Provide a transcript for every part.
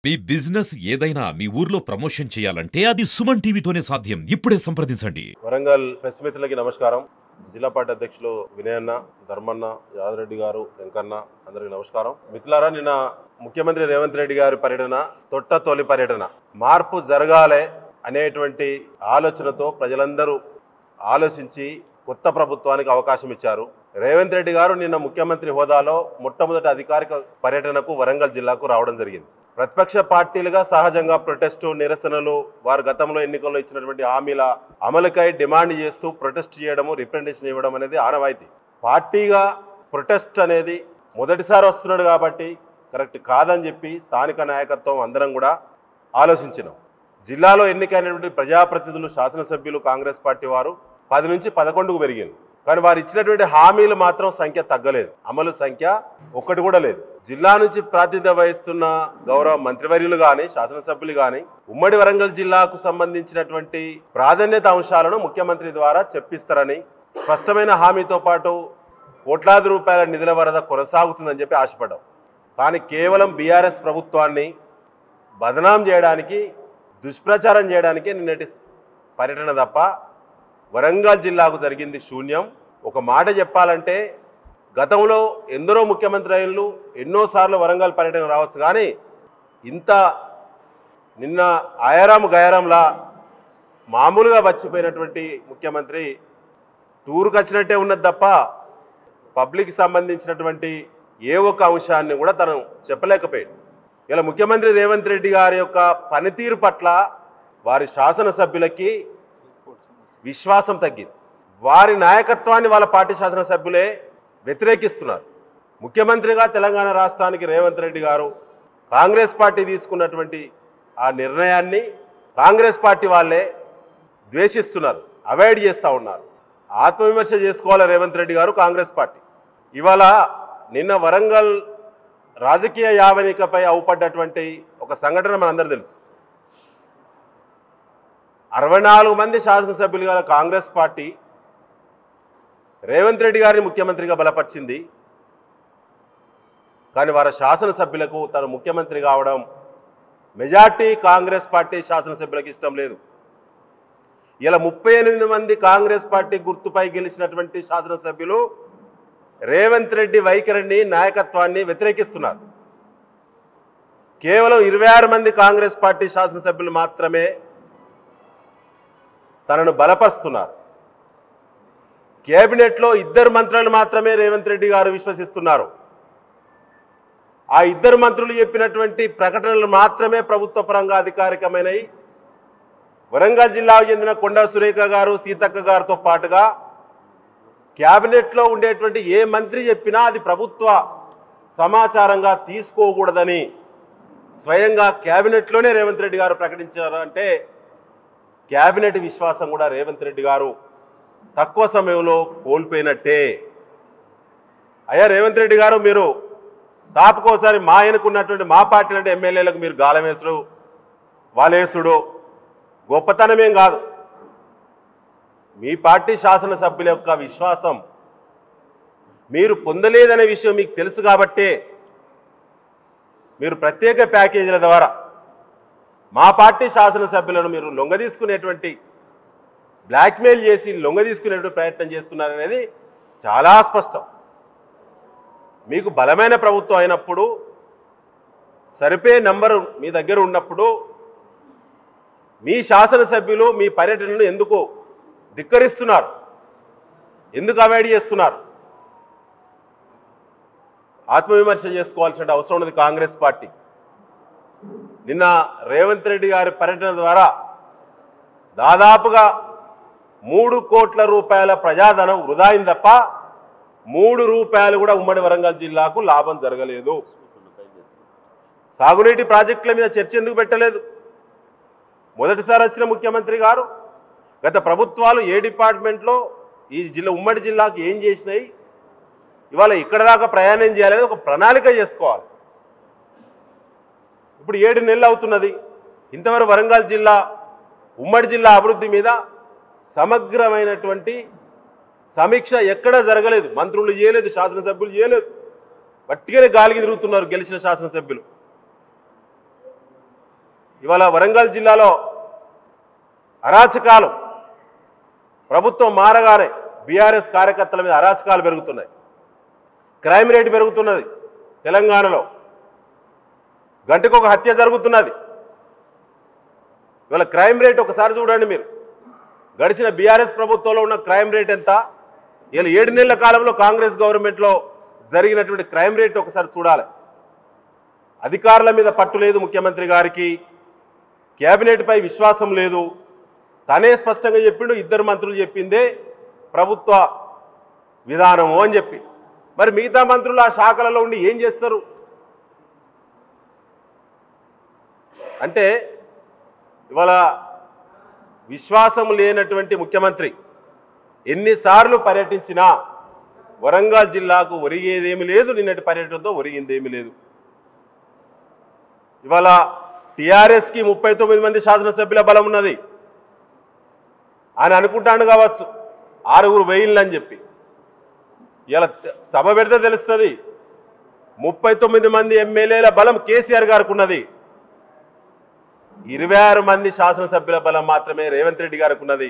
మీ business ఏదైనా మీ ఊర్లో promotion చేయాలంటే అది సుమన్ టీవీతోనే సాధ్యం. ఇప్పుడే సంప్రదించండి. వరంగల్ ప్రెస్ మిత్రులకి నమస్కారం. జిల్లా పార్టీ అధ్యక్షులు వినయన్న, ధర్మన్న, యాదరెడ్డి గారు, వెంకన్న అందరికీ నమస్కారం. మిత్రులారా, నిన్న ముఖ్యమంత్రి రేవంత్ రెడ్డి గారి పర్యటన తొలి పర్యటన. మార్పు జరగాలే అనేటువంటి ఆలోచనతో ప్రజలందరూ ఆలోచించి కొత్త ప్రభుత్వానికి అవకాశం ఇచ్చారు. రేవంత్ రెడ్డి గారు నిన్న ముఖ్యమంత్రి హోదాలో మొట్టమొదటి అధికారిక పర్యటనకు వరంగల్ జిల్లాకు రావడం జరిగింది. ప్రతిపక్ష పార్టీలుగా సహజంగా ప్రొటెస్టు, నిరసనలు, వారు గతంలో ఎన్నికల్లో ఇచ్చినటువంటి హామీల అమలుకై డిమాండ్ చేస్తూ ప్రొటెస్ట్ చేయడము, రిప్రజెంటేషన్ ఇవ్వడం అనేది ఆనవాయితీ. పార్టీగా ప్రొటెస్ట్ అనేది మొదటిసారి వస్తున్నాడు కాబట్టి కరెక్ట్ కాదని చెప్పి స్థానిక నాయకత్వం అందరం కూడా ఆలోచించినాం. జిల్లాలో ఎన్నికైనటువంటి ప్రజాప్రతినిధులు, శాసనసభ్యులు కాంగ్రెస్ పార్టీ వారు 10 నుంచి 11కు పెరిగింది. కానీ వారు ఇచ్చినటువంటి హామీలు మాత్రం సంఖ్య తగ్గలేదు, అమలు సంఖ్య ఒక్కటి కూడా లేదు. జిల్లా నుంచి ప్రాతినిధ్యం వహిస్తున్న గౌరవ మంత్రివర్యులు కానీ, శాసనసభ్యులు కానీ ఉమ్మడి వరంగల్ జిల్లాకు సంబంధించినటువంటి ప్రాధాన్యత అంశాలను ముఖ్యమంత్రి ద్వారా చెప్పిస్తారని, స్పష్టమైన హామీతో పాటు కోట్లాది రూపాయల నిధుల వరద కొనసాగుతుందని చెప్పి ఆశపడ్డాం. కానీ కేవలం బీఆర్ఎస్ ప్రభుత్వాన్ని బదనాం చేయడానికి, దుష్ప్రచారం చేయడానికి నిన్నటి పర్యటన తప్ప వరంగల్ జిల్లాకు జరిగింది శూన్యం. ఒక మాట చెప్పాలంటే, గతంలో ఎందరో ముఖ్యమంత్రులు ఎన్నోసార్లు వరంగల్ పర్యటన రావచ్చు, కానీ ఇంత నిన్న ఆయారాము గయారంలా మామూలుగా వచ్చిపోయినటువంటి ముఖ్యమంత్రి టూర్కి వచ్చినట్టే ఉన్నది తప్ప పబ్లిక్ సంబంధించినటువంటి ఏ ఒక్క అంశాన్ని కూడా తను చెప్పలేకపోయాడు. ఇలా ముఖ్యమంత్రి రేవంత్ రెడ్డి గారి యొక్క పనితీరు పట్ల వారి శాసనసభ్యులకి విశ్వాసం తగ్గింది. వారి నాయకత్వాన్ని వాళ్ళ పార్టీ శాసనసభ్యులే వ్యతిరేకిస్తున్నారు. ముఖ్యమంత్రిగా తెలంగాణ రాష్ట్రానికి రేవంత్ రెడ్డి గారు కాంగ్రెస్ పార్టీ తీసుకున్నటువంటి ఆ నిర్ణయాన్ని కాంగ్రెస్ పార్టీ వాళ్ళే ద్వేషిస్తున్నారు, అవాయిడ్ చేస్తూ ఉన్నారు. ఆత్మవిమర్శ చేసుకోవాలి రేవంత్ రెడ్డి గారు, కాంగ్రెస్ పార్టీ. ఇవాళ నిన్న వరంగల్ రాజకీయ యావనికపై అవుపడ్డటువంటి ఒక సంఘటన మనందరూ తెలుసు. 64 మంది శాసనసభ్యులు గల కాంగ్రెస్ పార్టీ రేవంత్ రెడ్డి గారిని ముఖ్యమంత్రిగా బలపరిచింది. కానీ వారి శాసనసభ్యులకు తను ముఖ్యమంత్రి కావడం మెజార్టీ కాంగ్రెస్ పార్టీ శాసనసభ్యులకు ఇష్టం లేదు. ఇలా 38 మంది కాంగ్రెస్ పార్టీ గుర్తుపై గెలిచినటువంటి శాసనసభ్యులు రేవంత్ రెడ్డి వైఖరిని, నాయకత్వాన్ని వ్యతిరేకిస్తున్నారు. కేవలం 26 మంది కాంగ్రెస్ పార్టీ శాసనసభ్యులు మాత్రమే తనను బలపరుస్తున్నారు. కేబినెట్లో 2 మంత్రులు మాత్రమే రేవంత్ రెడ్డి గారు విశ్వసిస్తున్నారు. ఆ 2 మంత్రులు చెప్పినటువంటి ప్రకటనలు మాత్రమే ప్రభుత్వ పరంగా అధికారికమైనవి. వరంగల్ జిల్లాకు చెందిన కొండా సురేఖ గారు, సీతక్క గారితో పాటుగా క్యాబినెట్లో ఉండేటువంటి ఏ మంత్రి చెప్పినా అది ప్రభుత్వ సమాచారంగా తీసుకోకూడదని స్వయంగా క్యాబినెట్లోనే రేవంత్ రెడ్డి గారు ప్రకటించారు. అంటే క్యాబినెట్ విశ్వాసం కూడా రేవంత్ రెడ్డి గారు తక్కువ సమయంలో కోల్పోయినట్టే. అయ్యా రేవంత్ రెడ్డి గారు, మీరు తాపుకోసారి మా ఆయనకున్నటువంటి మా పార్టీ అంటే ఎమ్మెల్యేలకు మీరు గాలమేసుడు, వాళ్ళేసుడు గొప్పతనమేం కాదు. మీ పార్టీ శాసనసభ్యుల యొక్క విశ్వాసం మీరు పొందలేదనే విషయం మీకు తెలుసు కాబట్టే మీరు ప్రత్యేక ప్యాకేజీల ద్వారా మా పార్టీ శాసనసభ్యులను మీరు లొంగదీసుకునేటువంటి, బ్లాక్మెయిల్ చేసి లొంగదీసుకునేటువంటి ప్రయత్నం చేస్తున్నారనేది చాలా స్పష్టం. మీకు బలమైన ప్రభుత్వం అయినప్పుడు, సరిపోయే నంబరు మీ దగ్గర ఉన్నప్పుడు మీ శాసనసభ్యులు మీ పర్యటనను ఎందుకు ధిక్కరిస్తున్నారు, ఎందుకు అవాయిడ్ చేస్తున్నారు? ఆత్మవిమర్శ చేసుకోవాల్సిన అవసరం ఉన్నది కాంగ్రెస్ పార్టీ. నిన్న రేవంత్ రెడ్డి గారి పర్యటన ద్వారా దాదాపుగా 3 కోట్ల రూపాయల ప్రజాధనం వృధా అయింది తప్ప 3 రూపాయలు కూడా ఉమ్మడి వరంగల్ జిల్లాకు లాభం జరగలేదు. సాగునీటి ప్రాజెక్టుల మీద చర్చ ఎందుకు పెట్టలేదు? మొదటిసారి వచ్చిన ముఖ్యమంత్రి గారు గత ప్రభుత్వాలు ఏ డిపార్ట్మెంట్లో ఈ ఉమ్మడి జిల్లాకు ఏం చేసినాయి, ఇవాళ ఇక్కడ దాకా ప్రయాణం చేయాలని ఒక ప్రణాళిక చేసుకోవాలి. ఇప్పుడు 7 నెలలు అవుతున్నది, ఇంతవరకు వరంగల్ జిల్లా, ఉమ్మడి జిల్లా అభివృద్ధి మీద సమగ్రమైనటువంటి సమీక్ష ఎక్కడా జరగలేదు. మంత్రులు చేయలేదు, శాసనసభ్యులు చేయలేదు, వట్టిగానే గాలికి తిరుగుతున్నారు గెలిచిన శాసనసభ్యులు. ఇవాళ వరంగల్ జిల్లాలో అరాచకాలు ప్రభుత్వం మారగానే బీఆర్ఎస్ కార్యకర్తల మీద అరాచకాలు పెరుగుతున్నాయి. క్రైమ్ రేట్ పెరుగుతున్నది. తెలంగాణలో గంటకొక హత్య జరుగుతున్నది. ఇవాళ క్రైమ్ రేట్ ఒకసారి చూడండి మీరు. గడిచిన బీఆర్ఎస్ ప్రభుత్వంలో ఉన్న క్రైమ్ రేట్ ఎంత, ఇలా 7 నెలల కాలంలో కాంగ్రెస్ గవర్నమెంట్లో జరిగినటువంటి క్రైమ్ రేట్ ఒకసారి చూడాలి. అధికారుల మీద పట్టు లేదు ముఖ్యమంత్రి గారికి, కేబినెట్పై విశ్వాసం లేదు. తనే స్పష్టంగా చెప్పిండు, 2 మంత్రులు చెప్పిందే ప్రభుత్వ విధానము అని చెప్పి. మరి మిగతా మంత్రులు ఆ శాఖలలో ఉండి ఏం చేస్తారు అంటే, ఇవాళ విశ్వాసం లేనటువంటి ముఖ్యమంత్రి ఎన్నిసార్లు పర్యటించినా వరంగల్ జిల్లాకు ఒరిగేదేమీ లేదు. నిన్నటి పర్యటనతో ఒరిగిందేమీ లేదు. ఇవాళ టీఆర్ఎస్కి 39 మంది శాసనసభ్యుల బలం ఉన్నది. ఆయన అనుకుంటాను కావచ్చు 6 వేయిళ్ళు అని చెప్పి. ఇలా సభ పెడితే తెలుస్తుంది 39 మంది ఎమ్మెల్యేల బలం కేసీఆర్ గారికి ఉన్నది. 26 మంది శాసనసభ్యుల బలం మాత్రమే రేవంత్ రెడ్డి గారికి ఉన్నది.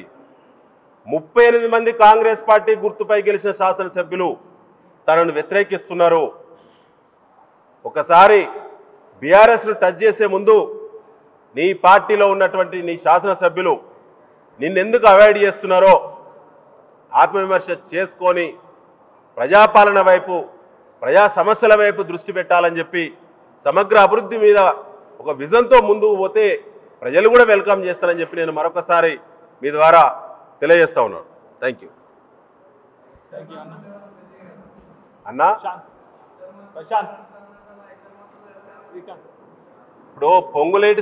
38 మంది కాంగ్రెస్ పార్టీ గుర్తుపై గెలిచిన శాసనసభ్యులు తనను వ్యతిరేకిస్తున్నారు. ఒకసారి బీఆర్ఎస్ను టచ్ చేసే ముందు నీ పార్టీలో ఉన్నటువంటి నీ శాసనసభ్యులు నిన్నెందుకు అవాయిడ్ చేస్తున్నారో ఆత్మవిమర్శ చేసుకొని ప్రజాపాలన వైపు, ప్రజా సమస్యల వైపు దృష్టి పెట్టాలని చెప్పి సమగ్ర అభివృద్ధి మీద ఒక విజన్తో ముందుకు పోతే ప్రజలు కూడా వెల్కమ్ చేస్తారని చెప్పి నేను మరొకసారి మీ ద్వారా తెలియజేస్తా ఉన్నాను. థ్యాంక్ యూ అన్నా. ఇప్పుడు పొంగులేటి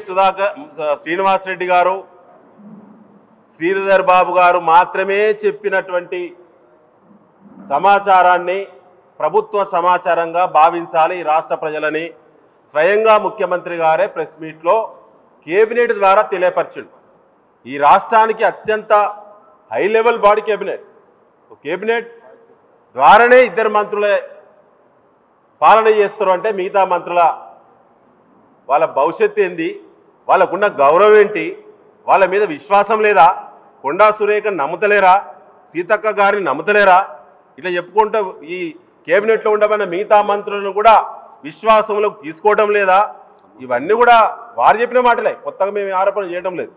శ్రీనివాసరెడ్డి గారు, శ్రీధర్ బాబు గారు మాత్రమే చెప్పినటువంటి సమాచారాన్ని ప్రభుత్వ సమాచారంగా భావించాలి రాష్ట్ర ప్రజలని స్వయంగా ముఖ్యమంత్రి గారే ప్రెస్ మీట్లో కేబినెట్ ద్వారా తెలియపరిచిండు. ఈ రాష్ట్రానికి అత్యంత హై లెవెల్ బాడీ కేబినెట్ ద్వారానే 2 మంత్రులే పాలన చేస్తారు అంటే మిగతా మంత్రుల వాళ్ళ భవిష్యత్తు ఏంది, వాళ్ళకున్న గౌరవం ఏంటి, వాళ్ళ మీద విశ్వాసం లేదా, కొండా సురేఖను నమ్ముతలేరా, సీతక్క గారిని నమ్ముతలేరా, ఇట్లా చెప్పుకుంటూ ఈ కేబినెట్లో ఉండమన్న మిగతా మంత్రులను కూడా విశ్వాసంలోకి తీసుకోవడం లేదా? ఇవన్నీ కూడా వారు చెప్పిన మాటలే, కొత్తగా మేము ఆరోపణ చేయడం లేదు.